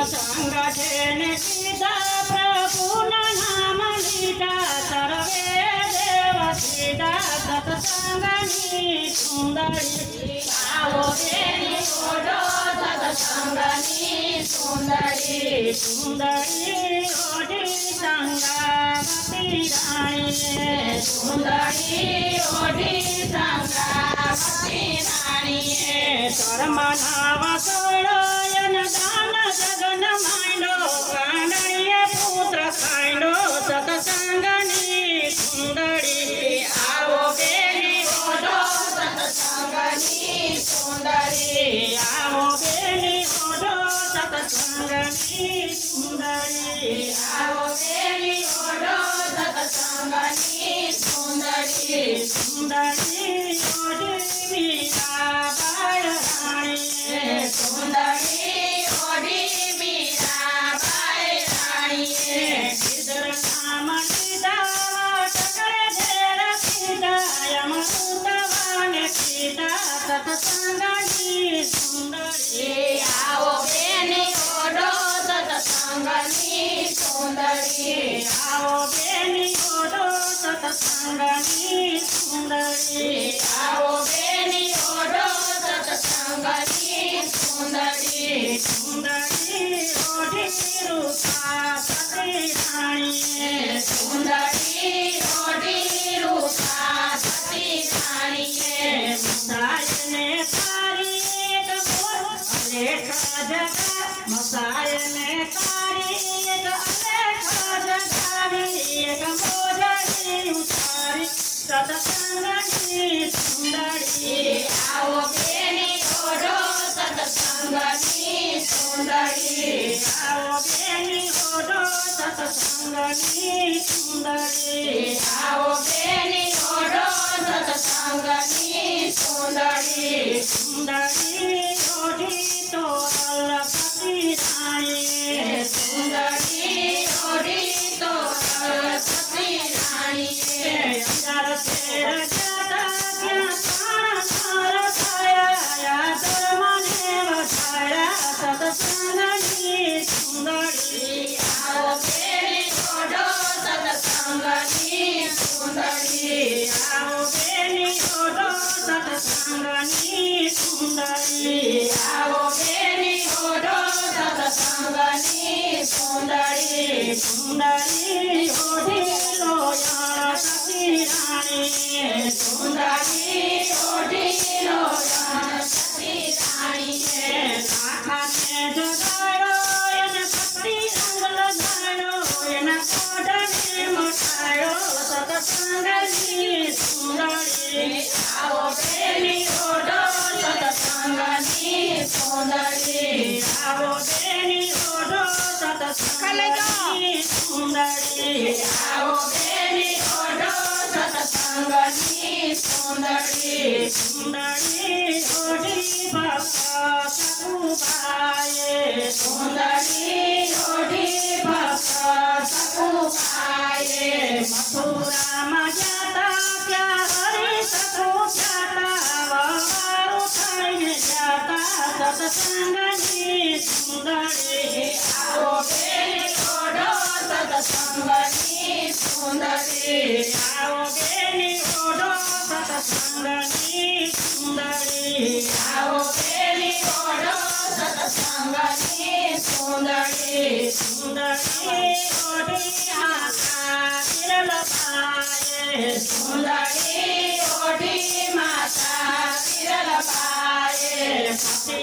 सत्संग जेने कीधा प्रभुना नाम लीधा सर्वे देव सीधा सत्संगनी सुंदरी आओ बेनी ओढो सत्संगनी सुंदरी सुंदरी ओढी संगावती राणी सुंदरी ओढी संगावती राणी धर्म नाव सोळयन दान जगन मांडो कांडणीय पुत्र खांडो सत्संगनी सुंदरी आओ बेनी ओढो सत्संगनी सुंदरी आओ बेनी ओढो सत्संगनी सुंदरी आओ बेनी ओढो सत्संगनी सुंदरी सुंदरी ओढी मीराबाई राणी सुंदरी ओढी मीराबाई राणी गिरधर नाम लीधा टकरे ढेर पीधा यमदूतवान कीधा सत्संगनी सुंदरी आओ बेनी ओढो सत्संगनी सुंदरी आओ बेनी ओढो सत्संगनी सुंदरी आओ बेनी ओढो सत्संगनी सुंदरी सुंदरी ओढी रूपा सती राणी सुंदरी ओढी रूपा सती राणी मसायने तारी एक अलेखा जगा मसायने तारी एक अलेखा जगावी एक मोजरी उतारी सत्संगनी सुंदरी आओ बेनी ओढो सत्संगनी सुंदरी आओ बेनी ओढो सत्संगनी सुंदरी आओ बेनी ओढो सत्संगनी सुंदरी सुंदरी ओढी तो अलपति राणी सुंदरी ओढी तो अलपति राणी अंदर तेर जाता क्या सार छाया धर्मने बसाया सत्संगनी सुंदरी आओ बेनी ओढो सत्संगनी सुंदरी आओ बेनी ओढो सत्संगनी सुंदरी आओ बेनी ओढो सत्संगनी सुंदरी सुंदरी ओढी लोया सती राणी सुंदरी ओढी लोया सती राणी आखाने जगाडो एन पट्टी रंग लगाडो एन कोडने मठाडो सत्संगनी सुंदरी आओ बेनी ओढो सत्संगनी सुंदरी आओ बेनी ओढो सत्संगनी सुंदरी आओ बेनी ओढो सत्संगनी सुंदरी सुंदरी ओढी बापा सकुबाये सुंदरी ओढी बापा सकुबाये मथुरा में जाता क्या हरि सकु जाता वारू खाने जाता सत्संगनी सुंदरी आओ बेनी ओढो सत्संगनी सुंदरी आओ बेनी ओढो सत्संगनी सुंदरी आओ बेनी ओढो सत्संगनी सुंदरी सुंदरी ओढी माता विरल पाये सुंदरी ओढी माता विरल पाये पति